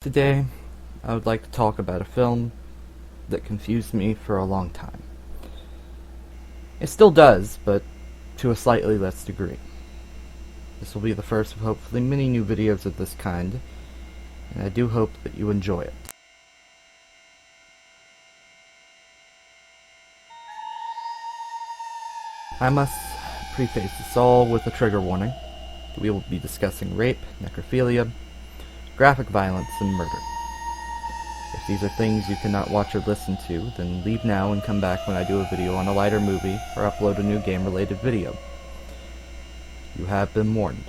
Today, I would like to talk about a film that confused me for a long time. It still does, but to a slightly less degree. This will be the first of hopefully many new videos of this kind, and I do hope that you enjoy it. I must preface this all with a trigger warning. We will be discussing rape, necrophilia, graphic violence, and murder. If these are things you cannot watch or listen to, then leave now and come back when I do a video on a lighter movie or upload a new game-related video. You have been warned.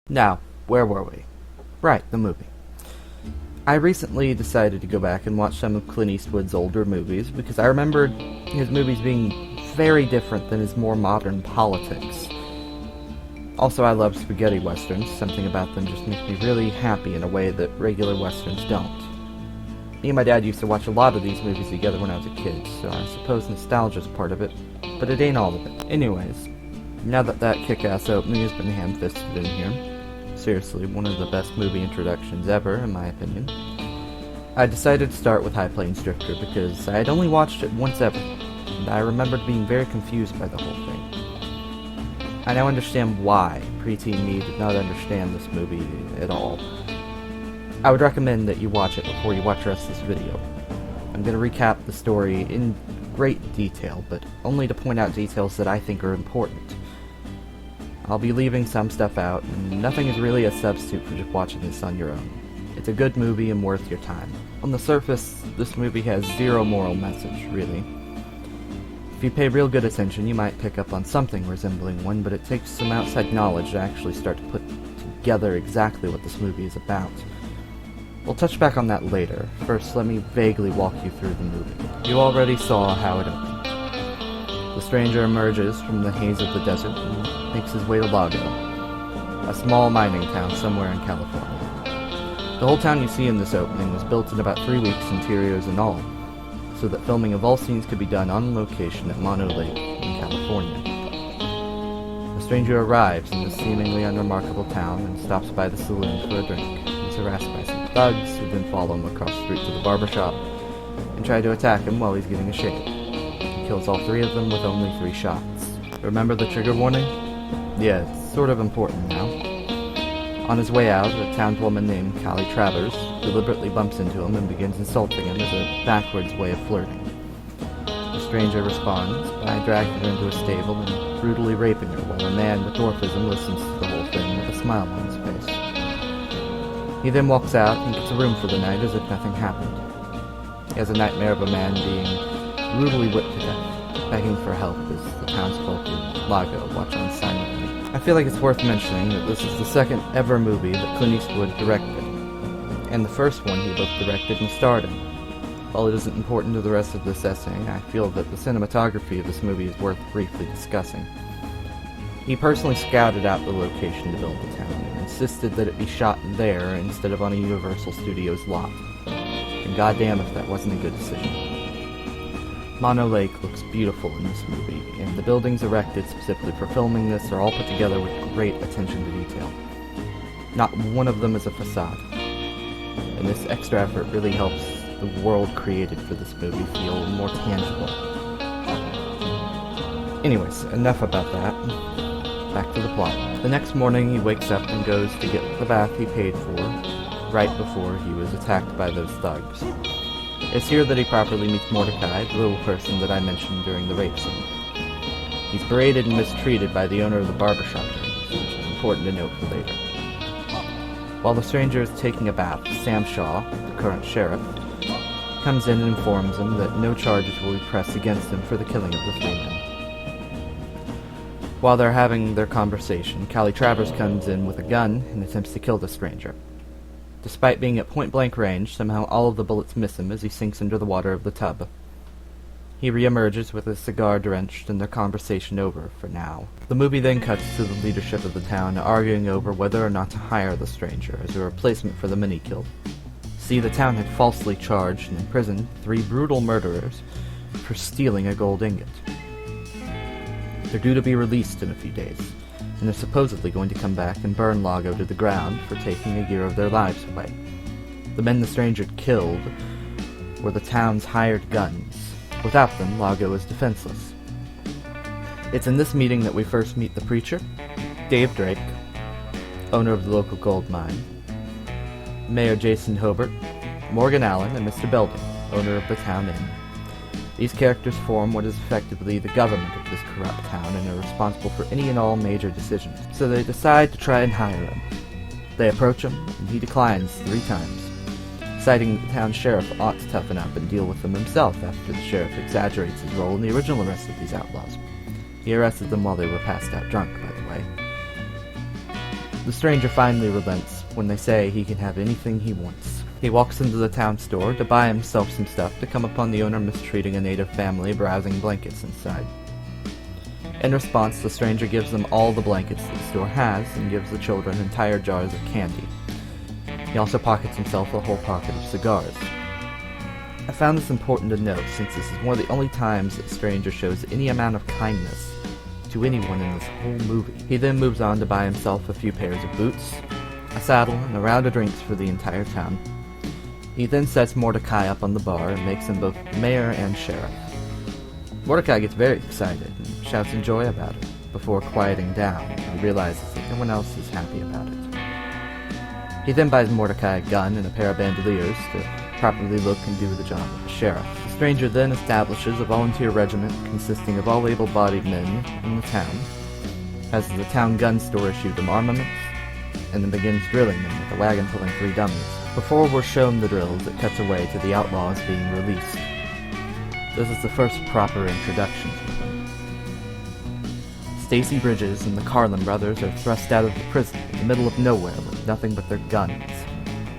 Now, where were we? Right, the movie. I recently decided to go back and watch some of Clint Eastwood's older movies because I remembered his movies being very different than his more modern politics. Also, I love spaghetti westerns. Something about them just makes me really happy in a way that regular westerns don't. Me and my dad used to watch a lot of these movies together when I was a kid, so I suppose nostalgia's part of it, but it ain't all of it. Anyways, now that kick-ass opening has been ham-fisted in here, seriously, one of the best movie introductions ever, in my opinion, I decided to start with High Plains Drifter because I had only watched it once ever, and I remembered being very confused by the whole thing. I now understand why preteen me did not understand this movie at all. I would recommend that you watch it before you watch the rest of this video. I'm going to recap the story in great detail, but only to point out details that I think are important. I'll be leaving some stuff out, and nothing is really a substitute for just watching this on your own. It's a good movie and worth your time. On the surface, this movie has zero moral message, really. If you pay real good attention, you might pick up on something resembling one, but it takes some outside knowledge to actually start to put together exactly what this movie is about. We'll touch back on that later. First, let me vaguely walk you through the movie. You already saw how it opens. The stranger emerges from the haze of the desert and makes his way to Lago, a small mining town somewhere in California. The whole town you see in this opening was built in about 3 weeks, interiors and all, so that filming of all scenes could be done on location at Mohr Lake in California. The stranger arrives in this seemingly unremarkable town and stops by the saloon for a drink. He's harassed by some thugs who then follow him across the street to the barbershop and try to attack him while he's getting a shave. He kills all 3 of them with only 3 shots. Remember the trigger warning? Yeah, it's sort of important now. On his way out, a townswoman named Callie Travers deliberately bumps into him and begins insulting him as a backwards way of flirting. The stranger responds by dragging her into a stable and brutally raping her while a man with dwarfism listens to the whole thing with a smile on his face. He then walks out and gets a room for the night as if nothing happened. He has a nightmare of a man being brutally whipped to death, begging for help as the townsfolk in Lago watch on silently. I feel like it's worth mentioning that this is the second ever movie that Clint Eastwood directed, and the first one he both directed and starred in. While it isn't important to the rest of this essay, I feel that the cinematography of this movie is worth briefly discussing. He personally scouted out the location to build the town, and insisted that it be shot there instead of on a Universal Studios lot. And goddamn if that wasn't a good decision. Mohr Lake looks beautiful in this movie, and the buildings erected specifically for filming this are all put together with great attention to detail. Not one of them is a facade, and this extra effort really helps the world created for this movie feel more tangible. Anyways, enough about that. Back to the plot. The next morning he wakes up and goes to get the bath he paid for right before he was attacked by those thugs. It's here that he properly meets Mordecai, the little person that I mentioned during the rape scene. He's berated and mistreated by the owner of the barbershop, which is important to note for later. While the stranger is taking a bath, Sam Shaw, the current sheriff, comes in and informs him that no charges will be pressed against him for the killing of the 3 men. While they're having their conversation, Callie Travers comes in with a gun and attempts to kill the stranger. Despite being at point-blank range, somehow all of the bullets miss him as he sinks into the water of the tub. He re-emerges with his cigar drenched and their conversation over for now. The movie then cuts to the leadership of the town arguing over whether or not to hire the stranger as a replacement for the men he killed. See, the town had falsely charged and imprisoned 3 brutal murderers for stealing a gold ingot. They're due to be released in a few days, and they're supposedly going to come back and burn Lago to the ground for taking a year of their lives away. The men the stranger killed were the town's hired guns. Without them, Lago is defenseless. It's in this meeting that we first meet the preacher, Dave Drake, owner of the local gold mine, Mayor Jason Hobart, Morgan Allen, and Mr. Belding, owner of the town inn. These characters form what is effectively the government of this corrupt town and are responsible for any and all major decisions, so they decide to try and hire him. They approach him, and he declines 3 times, citing that the town sheriff ought to toughen up and deal with them himself after the sheriff exaggerates his role in the original arrest of these outlaws. He arrested them while they were passed out drunk, by the way. The stranger finally relents when they say he can have anything he wants. He walks into the town store to buy himself some stuff to come upon the owner mistreating a native family browsing blankets inside. In response, the stranger gives them all the blankets that the store has and gives the children entire jars of candy. He also pockets himself a whole pocket of cigars. I found this important to note since this is one of the only times that the stranger shows any amount of kindness to anyone in this whole movie. He then moves on to buy himself a few pairs of boots, a saddle, and a round of drinks for the entire town. He then sets Mordecai up on the bar and makes him both mayor and sheriff. Mordecai gets very excited and shouts in joy about it, before quieting down when he realizes that no one else is happy about it. He then buys Mordecai a gun and a pair of bandoliers to properly look and do the job of a sheriff. The Stranger then establishes a volunteer regiment consisting of all able-bodied men in the town, has the town gun store issue them armaments, and then begins drilling them with a wagon pulling 3 dummies. Before we're shown the drills, it cuts away to the outlaws being released. This is the first proper introduction to them. Stacy Bridges and the Carlin brothers are thrust out of the prison in the middle of nowhere with nothing but their guns.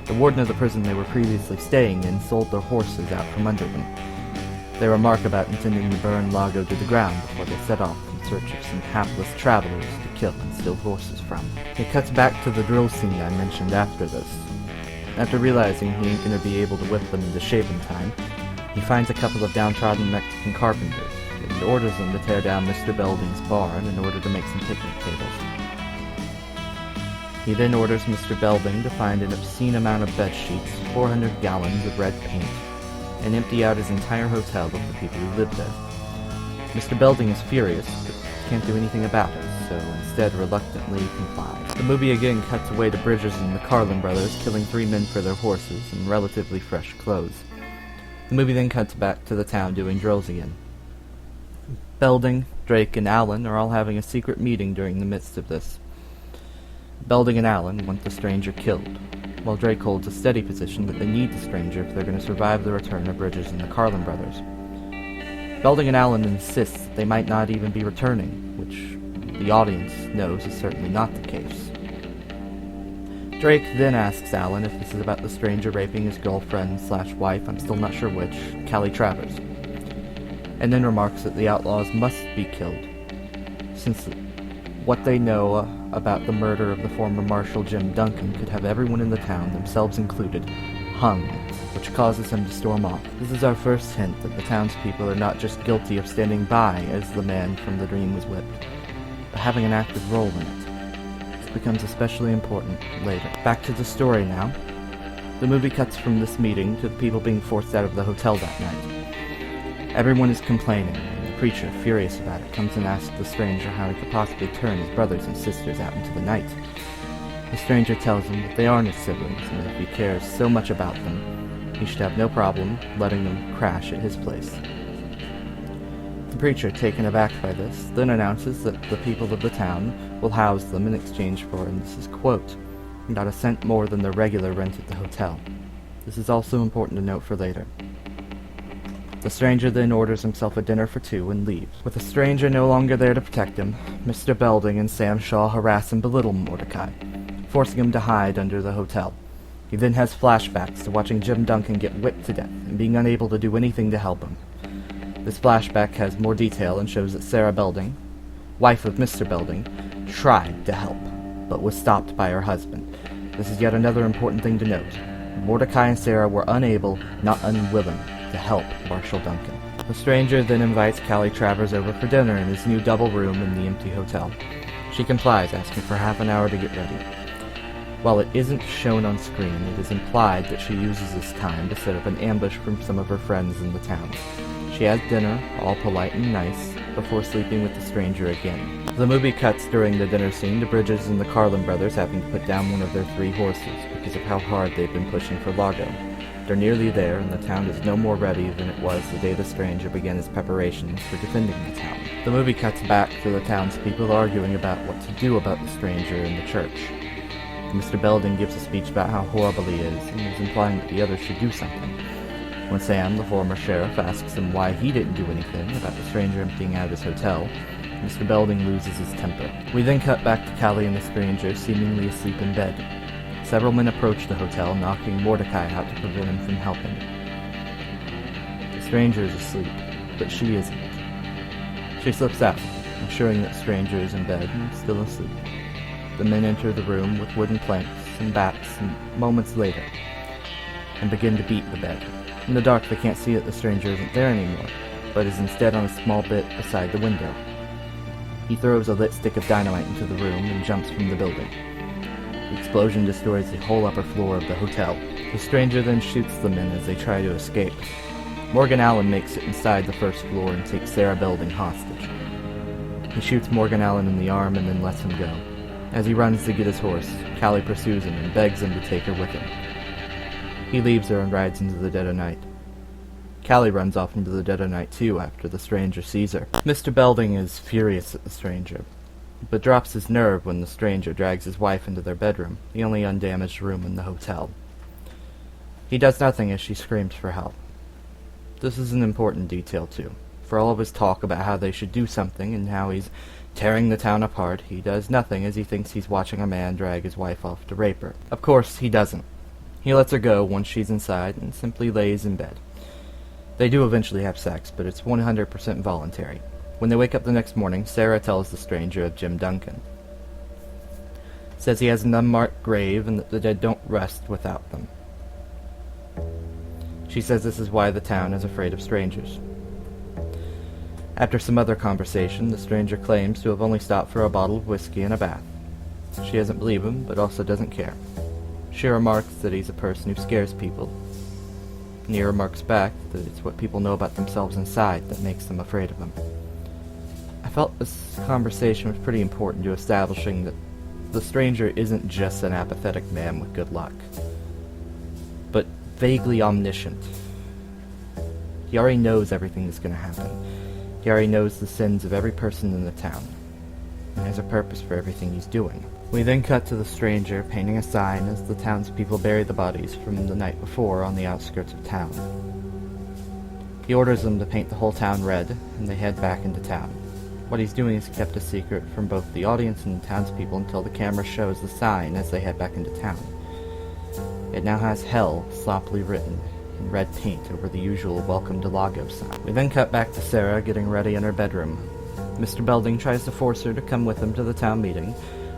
The warden of the prison they were previously staying in sold their horses out from under them. They remark about intending to burn Lago to the ground before they set off in search of some hapless travelers to kill and steal horses from. It cuts back to the drill scene I mentioned after this. After realizing he ain't gonna be able to whip them into shape in time, he finds a couple of downtrodden Mexican carpenters and orders them to tear down Mr. Belding's barn in order to make some picnic tables. He then orders Mr. Belding to find an obscene amount of bed sheets, 400 gallons of red paint, and empty out his entire hotel of the people who lived there. Mr. Belding is furious, but can't do anything about it, so instead reluctantly complies. The movie again cuts away to Bridges and the Carlin brothers killing 3 men for their horses in relatively fresh clothes. The movie then cuts back to the town doing drills again. Belding, Drake, and Allen are all having a secret meeting during the midst of this. Belding and Allen want the stranger killed, while Drake holds a steady position that they need the stranger if they're going to survive the return of Bridges and the Carlin brothers. Belding and Allen insist that they might not even be returning, which the audience knows is certainly not the case. Drake then asks Allen if this is about the stranger raping his girlfriend/wife, I'm still not sure which, Callie Travers, and then remarks that the outlaws must be killed, since what they know about the murder of the former Marshal Jim Duncan could have everyone in the town, themselves included, hung, which causes him to storm off. This is our first hint that the townspeople are not just guilty of standing by as the man from the dream was whipped, but having an active role in it. This becomes especially important later. Back to the story now. The movie cuts from this meeting to the people being forced out of the hotel that night. Everyone is complaining. The preacher, furious about it, comes and asks the stranger how he could possibly turn his brothers and sisters out into the night. The stranger tells him that they aren't his siblings, and if he cares so much about them, he should have no problem letting them crash at his place. The preacher, taken aback by this, then announces that the people of the town will house them in exchange for, and this is quote, not a cent more than their regular rent at the hotel. This is also important to note for later. The stranger then orders himself a dinner for 2 and leaves. With the stranger no longer there to protect him, Mr. Belding and Sam Shaw harass and belittle Mordecai, forcing him to hide under the hotel. He then has flashbacks to watching Jim Duncan get whipped to death and being unable to do anything to help him. This flashback has more detail and shows that Sarah Belding, wife of Mr. Belding, tried to help, but was stopped by her husband. This is yet another important thing to note. Mordecai and Sarah were unable, not unwilling, to help Marshal Duncan. The stranger then invites Callie Travers over for dinner in his new double room in the empty hotel. She complies, asking for half an hour to get ready. While it isn't shown on screen, it is implied that she uses this time to set up an ambush from some of her friends in the town. She has dinner, all polite and nice, before sleeping with the stranger again. The movie cuts during the dinner scene to Bridges and the Carlin brothers having to put down one of their 3 horses because of how hard they've been pushing for Lago. They're nearly there, and the town is no more ready than it was the day the stranger began his preparations for defending the town. The movie cuts back to the townspeople arguing about what to do about the stranger in the church. Mr. Belding gives a speech about how horrible he is, and is implying that the others should do something. When Sam, the former sheriff, asks him why he didn't do anything about the stranger emptying out his hotel, Mr. Belding loses his temper. We then cut back to Callie and the stranger, seemingly asleep in bed. Several men approach the hotel, knocking Mordecai out to prevent him from helping. The stranger is asleep, but she isn't. She slips out, ensuring that the stranger is in bed and still asleep. The men enter the room with wooden planks and bats and moments later, and begin to beat the bed. In the dark, they can't see that the stranger isn't there anymore, but is instead on a small bit beside the window. He throws a lit stick of dynamite into the room and jumps from the building. The explosion destroys the whole upper floor of the hotel. The stranger then shoots the men as they try to escape. Morgan Allen makes it inside the first floor and takes Sarah Belding hostage. He shoots Morgan Allen in the arm and then lets him go. As he runs to get his horse, Callie pursues him and begs him to take her with him. He leaves her and rides into the dead of night. Callie runs off into the dead of night too after the stranger sees her. Mr. Belding is furious at the stranger, but drops his nerve when the stranger drags his wife into their bedroom, the only undamaged room in the hotel. He does nothing as she screams for help. This is an important detail too. For all of his talk about how they should do something and how he's tearing the town apart, he does nothing as he thinks he's watching a man drag his wife off to rape her. Of course, he doesn't. He lets her go once she's inside and simply lays in bed. They do eventually have sex, but it's 100% voluntary. When they wake up the next morning, Sarah tells the stranger of Jim Duncan. Says he has an unmarked grave and that the dead don't rest without them. She says this is why the town is afraid of strangers. After some other conversation, the stranger claims to have only stopped for a bottle of whiskey and a bath. She doesn't believe him, but also doesn't care. She remarks that he's a person who scares people. And he remarks back that it's what people know about themselves inside that makes them afraid of him. I felt this conversation was pretty important to establishing that the stranger isn't just an apathetic man with good luck, but vaguely omniscient. He already knows everything that's going to happen. He already knows the sins of every person in the town, and has a purpose for everything he's doing. We then cut to the stranger painting a sign as the townspeople bury the bodies from the night before on the outskirts of town. He orders them to paint the whole town red, and they head back into town. What he's doing is kept a secret from both the audience and the townspeople until the camera shows the sign as they head back into town. It now has Hell sloppily written in red paint over the usual Welcome to Lagos sign. We then cut back to Sarah getting ready in her bedroom. Mr. Belding tries to force her to come with him to the town meeting,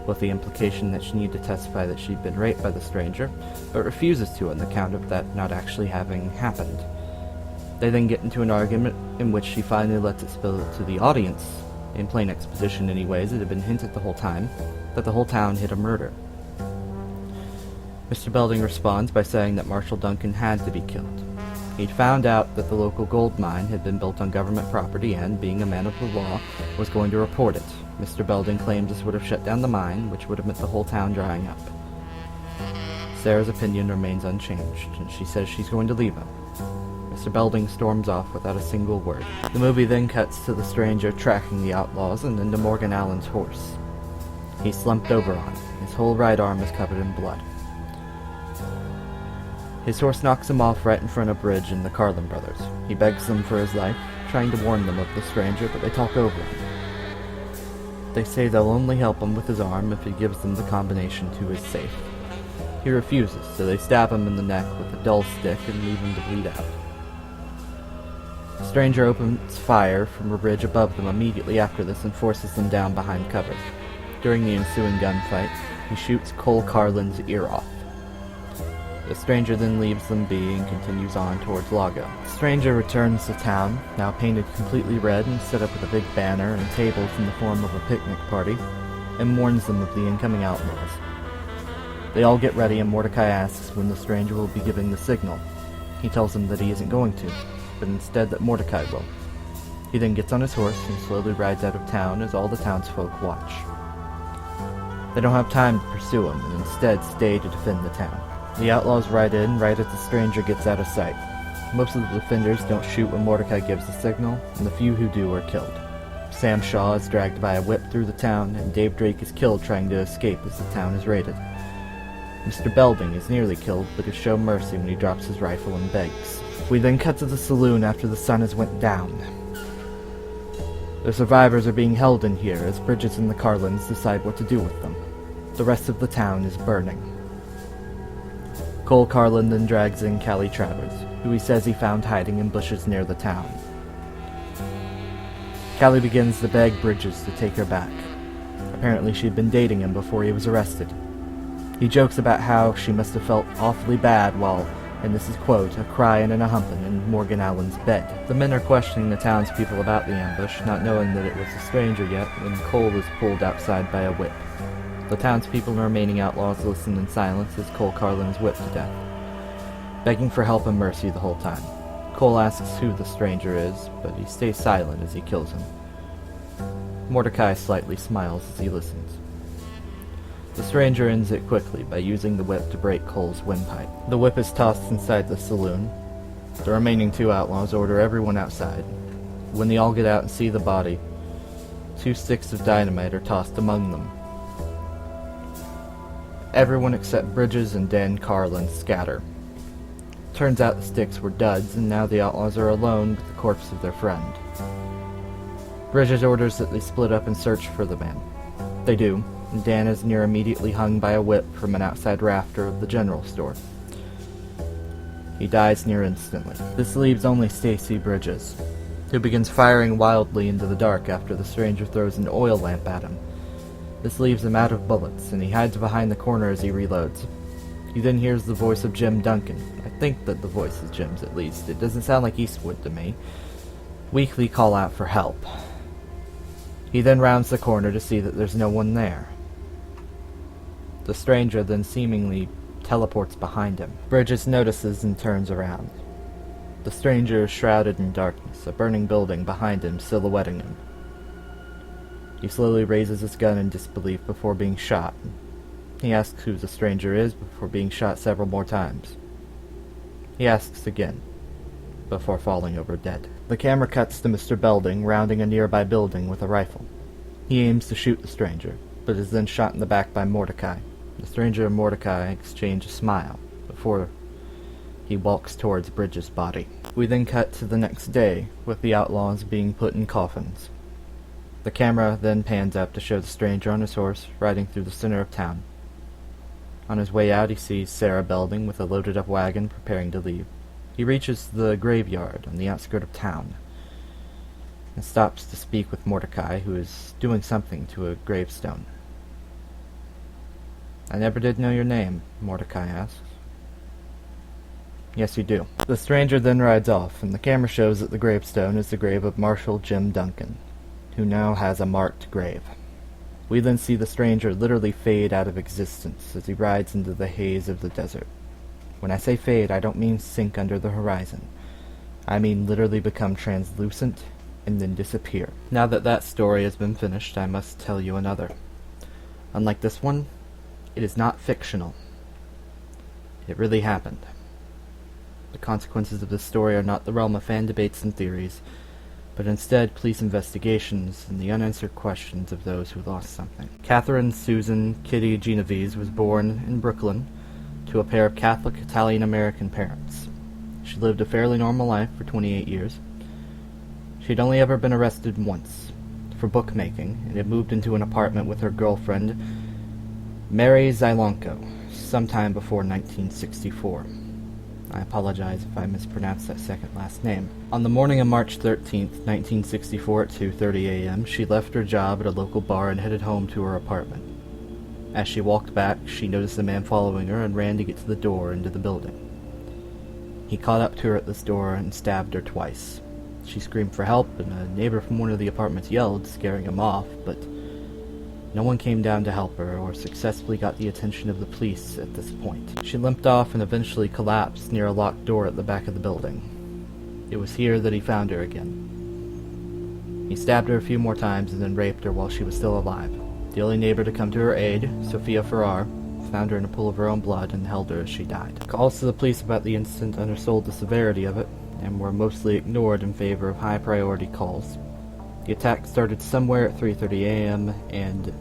with the implication that she needed to testify that she'd been raped by the stranger, but refuses to on the count of that not actually having happened. They then get into an argument in which she finally lets it spill to the audience, in plain exposition anyways, it had been hinted the whole time, that the whole town hid a murder. Mr. Belding responds by saying that Marshal Duncan had to be killed. He'd found out that the local gold mine had been built on government property and, being a man of the law, was going to report it. Mr. Belding claims this would have shut down the mine, which would have meant the whole town drying up. Sarah's opinion remains unchanged, and she says she's going to leave him. Mr. Belding storms off without a single word. The movie then cuts to the stranger tracking the outlaws and into Morgan Allen's horse. He's slumped over on it. His whole right arm is covered in blood. His horse knocks him off right in front of Bridge and the Carlin brothers. He begs them for his life, trying to warn them of the stranger, but they talk over him. They say they'll only help him with his arm if he gives them the combination to his safe. He refuses, so they stab him in the neck with a dull stick and leave him to bleed out. The stranger opens fire from a ridge above them immediately after this and forces them down behind cover. During the ensuing gunfight, he shoots Cole Carlin's ear off. The stranger then leaves them be and continues on towards Lago. The stranger returns to town, now painted completely red and set up with a big banner and tables in the form of a picnic party, and warns them of the incoming outlaws. They all get ready and Mordecai asks when the stranger will be giving the signal. He tells them that he isn't going to, but instead that Mordecai will. He then gets on his horse and slowly rides out of town as all the townsfolk watch. They don't have time to pursue him and instead stay to defend the town. The outlaws ride in right as the stranger gets out of sight. Most of the defenders don't shoot when Mordecai gives the signal, and the few who do are killed. Sam Shaw is dragged by a whip through the town, and Dave Drake is killed trying to escape as the town is raided. Mr. Belding is nearly killed, but is shown mercy when he drops his rifle and begs. We then cut to the saloon after the sun has went down. The survivors are being held in here as Bridges and the Carlins decide what to do with them. The rest of the town is burning. Cole Carlin then drags in Callie Travers, who he says he found hiding in bushes near the town. Callie begins to beg Bridges to take her back. Apparently she'd been dating him before he was arrested. He jokes about how she must have felt awfully bad while, and this is quote, a crying and a humping in Morgan Allen's bed. The men are questioning the townspeople about the ambush, not knowing that it was a stranger yet, when Cole was pulled outside by a whip. The townspeople and remaining outlaws listen in silence as Cole Carlin is whipped to death, begging for help and mercy the whole time. Cole asks who the stranger is, but he stays silent as he kills him. Mordecai slightly smiles as he listens. The stranger ends it quickly by using the whip to break Cole's windpipe. The whip is tossed inside the saloon, The remaining two outlaws order everyone outside. When they all get out and see the body, 2 sticks of dynamite are tossed among them. Everyone except Bridges and Dan Carlin scatter. Turns out the sticks were duds, and now the outlaws are alone with the corpse of their friend. Bridges orders that they split up and search for the man. They do, and Dan is near immediately hung by a whip from an outside rafter of the general store. He dies near instantly. This leaves only Stacy Bridges, who begins firing wildly into the dark after the stranger throws an oil lamp at him. This leaves him out of bullets, and he hides behind the corner as he reloads. He then hears the voice of Jim Duncan. I think that the voice is Jim's, at least. It doesn't sound like Eastwood to me. Weakly call out for help. He then rounds the corner to see that there's no one there. The stranger then seemingly teleports behind him. Bridges notices and turns around. The stranger is shrouded in darkness, a burning building behind him silhouetting him. He slowly raises his gun in disbelief before being shot. He asks who the stranger is before being shot several more times. He asks again, before falling over dead. The camera cuts to Mr. Belding rounding a nearby building with a rifle. He aims to shoot the stranger, but is then shot in the back by Mordecai. The stranger and Mordecai exchange a smile before he walks towards Bridges' body. We then cut to the next day, with the outlaws being put in coffins. The camera then pans up to show the stranger on his horse, riding through the center of town. On his way out, he sees Sarah Belding with a loaded-up wagon preparing to leave. He reaches the graveyard on the outskirts of town, and stops to speak with Mordecai, who is doing something to a gravestone. "I never did know your name," Mordecai asks. "Yes, you do." The stranger then rides off, and the camera shows that the gravestone is the grave of Marshal Jim Duncan, who now has a marked grave. We then see the stranger literally fade out of existence as he rides into the haze of the desert. When I say fade, I don't mean sink under the horizon. I mean literally become translucent and then disappear. Now that that story has been finished, I must tell you another. Unlike this one, it is not fictional. It really happened. The consequences of this story are not the realm of fan debates and theories, but instead police investigations and the unanswered questions of those who lost something. Catherine Susan Kitty Genovese was born in Brooklyn to a pair of Catholic Italian-American parents. She lived a fairly normal life for 28 years. She'd only ever been arrested once, for bookmaking, and had moved into an apartment with her girlfriend, Mary Zylonko, sometime before 1964. I apologize if I mispronounced that second last name. On the morning of March 13th, 1964 at 2:30 a.m., she left her job at a local bar and headed home to her apartment. As she walked back, she noticed a man following her and ran to get to the door into the building. He caught up to her at this door and stabbed her twice. She screamed for help, and a neighbor from one of the apartments yelled, scaring him off, but no one came down to help her or successfully got the attention of the police at this point. She limped off and eventually collapsed near a locked door at the back of the building. It was here that he found her again. He stabbed her a few more times and then raped her while she was still alive. The only neighbor to come to her aid, Sophia Farrar, found her in a pool of her own blood and held her as she died. Calls to the police about the incident undersold the severity of it, and were mostly ignored in favor of high-priority calls. The attack started somewhere at 3:30 a.m., and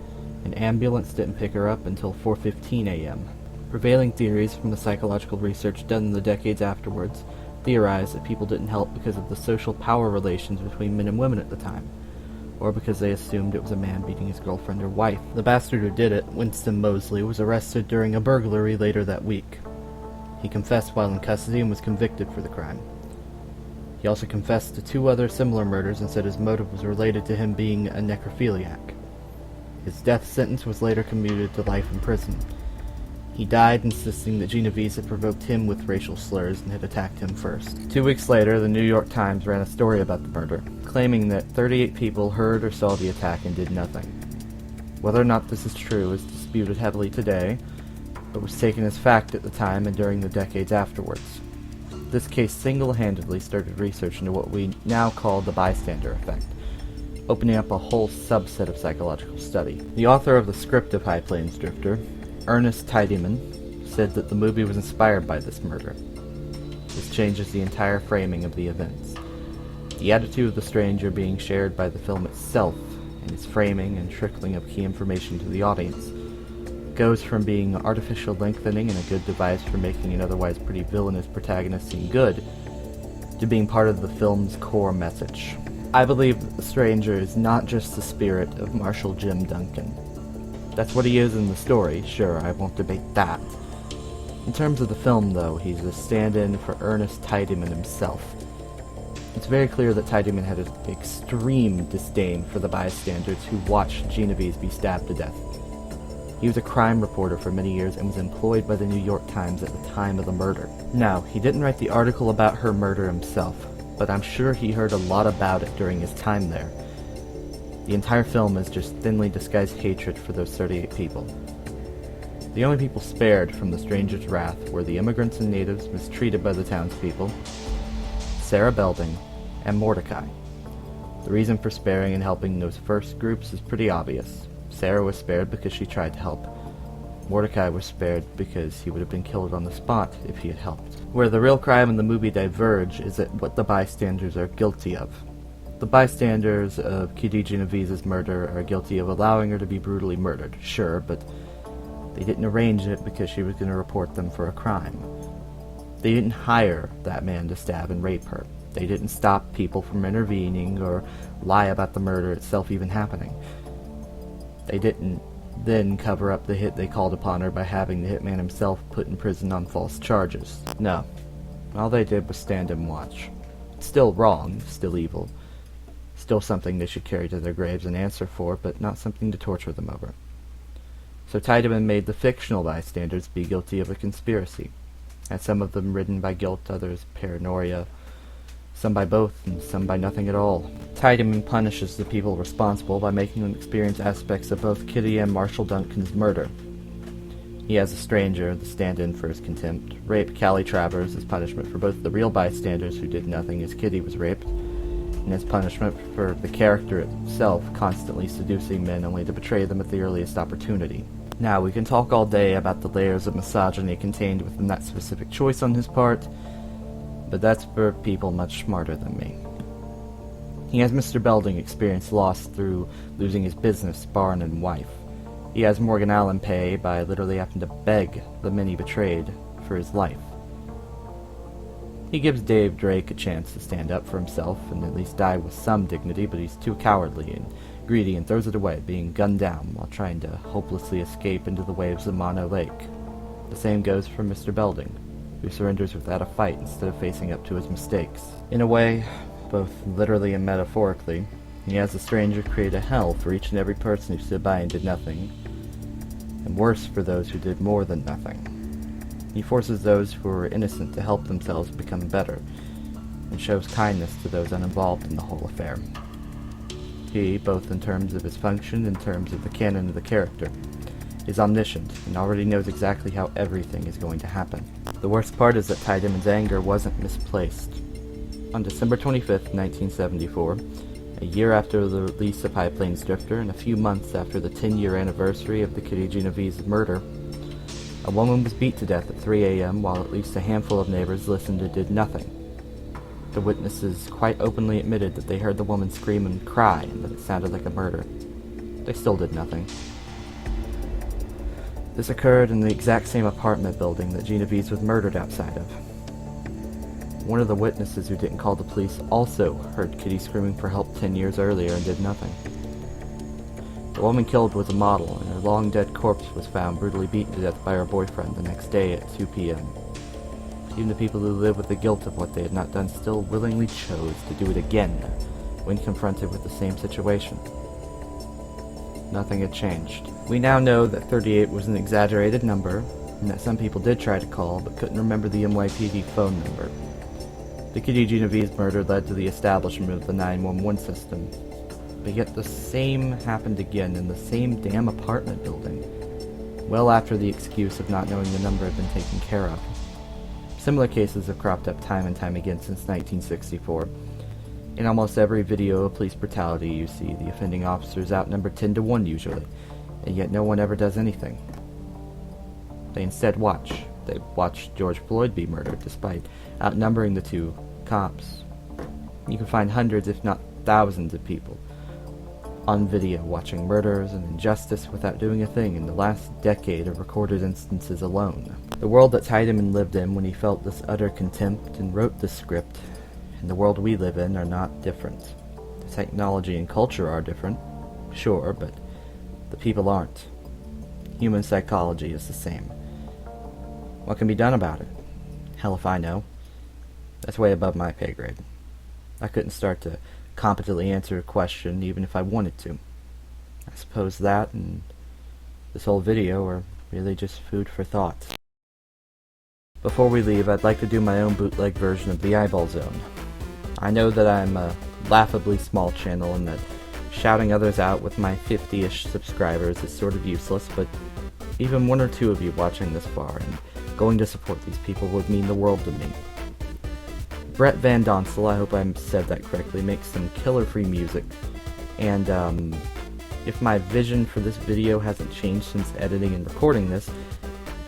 an ambulance didn't pick her up until 4:15 a.m. Prevailing theories from the psychological research done in the decades afterwards theorized that people didn't help because of the social power relations between men and women at the time, or because they assumed it was a man beating his girlfriend or wife. The bastard who did it, Winston Mosley, was arrested during a burglary later that week. He confessed while in custody and was convicted for the crime. He also confessed to 2 other similar murders and said his motive was related to him being a necrophiliac. His death sentence was later commuted to life in prison. He died insisting that Genovese had provoked him with racial slurs and had attacked him first. 2 weeks later, the New York Times ran a story about the murder, claiming that 38 people heard or saw the attack and did nothing. Whether or not this is true is disputed heavily today, but was taken as fact at the time and during the decades afterwards. This case single-handedly started research into what we now call the bystander effect, opening up a whole subset of psychological study. The author of the script of High Plains Drifter, Ernest Tidyman, said that the movie was inspired by this murder. This changes the entire framing of the events. The attitude of the stranger being shared by the film itself, and its framing and trickling of key information to the audience, goes from being artificial lengthening and a good device for making an otherwise pretty villainous protagonist seem good, to being part of the film's core message. I believe that the stranger is not just the spirit of Marshal Jim Duncan. That's what he is in the story, sure, I won't debate that. In terms of the film, though, he's a stand-in for Ernest Tidyman himself. It's very clear that Tidyman had an extreme disdain for the bystanders who watched Genevieve be stabbed to death. He was a crime reporter for many years and was employed by the New York Times at the time of the murder. Now, he didn't write the article about her murder himself, but I'm sure he heard a lot about it during his time there. The entire film is just thinly disguised hatred for those 38 people. The only people spared from the stranger's wrath were the immigrants and natives mistreated by the townspeople, Sarah Belding, and Mordecai. The reason for sparing and helping those first groups is pretty obvious. Sarah was spared because she tried to help. Mordecai was spared because he would have been killed on the spot if he had helped. Where the real crime and the movie diverge is at what the bystanders are guilty of. The bystanders of Kitty Genevieve's murder are guilty of allowing her to be brutally murdered, sure, but they didn't arrange it because she was going to report them for a crime. They didn't hire that man to stab and rape her. They didn't stop people from intervening or lie about the murder itself even happening. They didn't then cover up the hit they called upon her by having the hitman himself put in prison on false charges. No. All they did was stand and watch. Still wrong, still evil. Still something they should carry to their graves and answer for, but not something to torture them over. So Tidyman made the fictional bystanders be guilty of a conspiracy, and some of them ridden by guilt, others paranoia, some by both, and some by nothing at all. Tidyman punishes the people responsible by making them experience aspects of both Kitty and Marshall Duncan's murder. He has a stranger, the stand-in for his contempt, rape Callie Travers as punishment for both the real bystanders who did nothing as Kitty was raped, and as punishment for the character itself constantly seducing men only to betray them at the earliest opportunity. Now, we can talk all day about the layers of misogyny contained within that specific choice on his part, but that's for people much smarter than me. He has Mr. Belding experience loss through losing his business, barn, and wife. He has Morgan Allen pay by literally having to beg the men he betrayed for his life. He gives Dave Drake a chance to stand up for himself and at least die with some dignity, but he's too cowardly and greedy and throws it away, being gunned down while trying to hopelessly escape into the waves of Mono Lake. The same goes for Mr. Belding, who surrenders without a fight instead of facing up to his mistakes. In a way, both literally and metaphorically, he has the stranger create a hell for each and every person who stood by and did nothing, and worse for those who did more than nothing. He forces those who are innocent to help themselves become better, and shows kindness to those uninvolved in the whole affair. He, both in terms of his function and in terms of the canon of the character, is omniscient and already knows exactly how everything is going to happen. The worst part is that Tidyman's anger wasn't misplaced. On December 25th, 1974, a year after the release of High Plains Drifter and a few months after the 10-year anniversary of the Kitty Genevieve's murder, a woman was beat to death at 3 a.m. while at least a handful of neighbors listened and did nothing. The witnesses quite openly admitted that they heard the woman scream and cry and that it sounded like a murder. They still did nothing. This occurred in the exact same apartment building that Genevieve was murdered outside of. One of the witnesses who didn't call the police also heard Kitty screaming for help 10 years earlier and did nothing. The woman killed was a model, and her long-dead corpse was found brutally beaten to death by her boyfriend the next day at 2 p.m. Even the people who live with the guilt of what they had not done still willingly chose to do it again when confronted with the same situation. Nothing had changed. We now know that 38 was an exaggerated number, and that some people did try to call but couldn't remember the NYPD phone number. The Kitty Genevieve murder led to the establishment of the 911 system, but yet the same happened again in the same damn apartment building, well after the excuse of not knowing the number had been taken care of. Similar cases have cropped up time and time again since 1964. In almost every video of police brutality you see, the offending officers outnumber 10 to 1 usually, and yet no one ever does anything. They instead watch, They watched George Floyd be murdered despite outnumbering the two cops. You can find hundreds, if not thousands, of people on video watching murders and injustice without doing a thing in the last decade of recorded instances alone. The world that Tiedemann lived in when he felt this utter contempt and wrote this script, and the world we live in are not different. The technology and culture are different, sure, but the people aren't. Human psychology is the same. What can be done about it? Hell if I know. That's way above my pay grade. I couldn't start to competently answer a question even if I wanted to. I suppose that and this whole video are really just food for thought. Before we leave, I'd like to do my own bootleg version of the Eyeball Zone. I know that I'm a laughably small channel and that shouting others out with my 50-ish subscribers is sort of useless, but even one or two of you watching this far and going to support these people would mean the world to me. Brett Van Donsel, I hope I said that correctly, makes some killer-free music, and if my vision for this video hasn't changed since editing and recording this,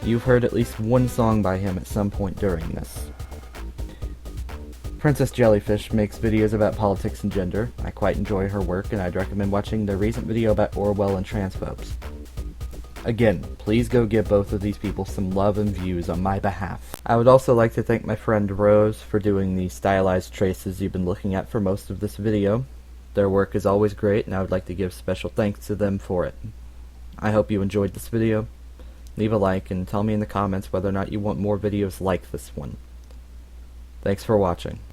you've heard at least one song by him at some point during this. Princess Jellyfish makes videos about politics and gender. I quite enjoy her work, and I'd recommend watching their recent video about Orwell and transphobes. Again, please go give both of these people some love and views on my behalf. I would also like to thank my friend Rose for doing the stylized traces you've been looking at for most of this video. Their work is always great, and I would like to give special thanks to them for it. I hope you enjoyed this video. Leave a like and tell me in the comments whether or not you want more videos like this one. Thanks for watching.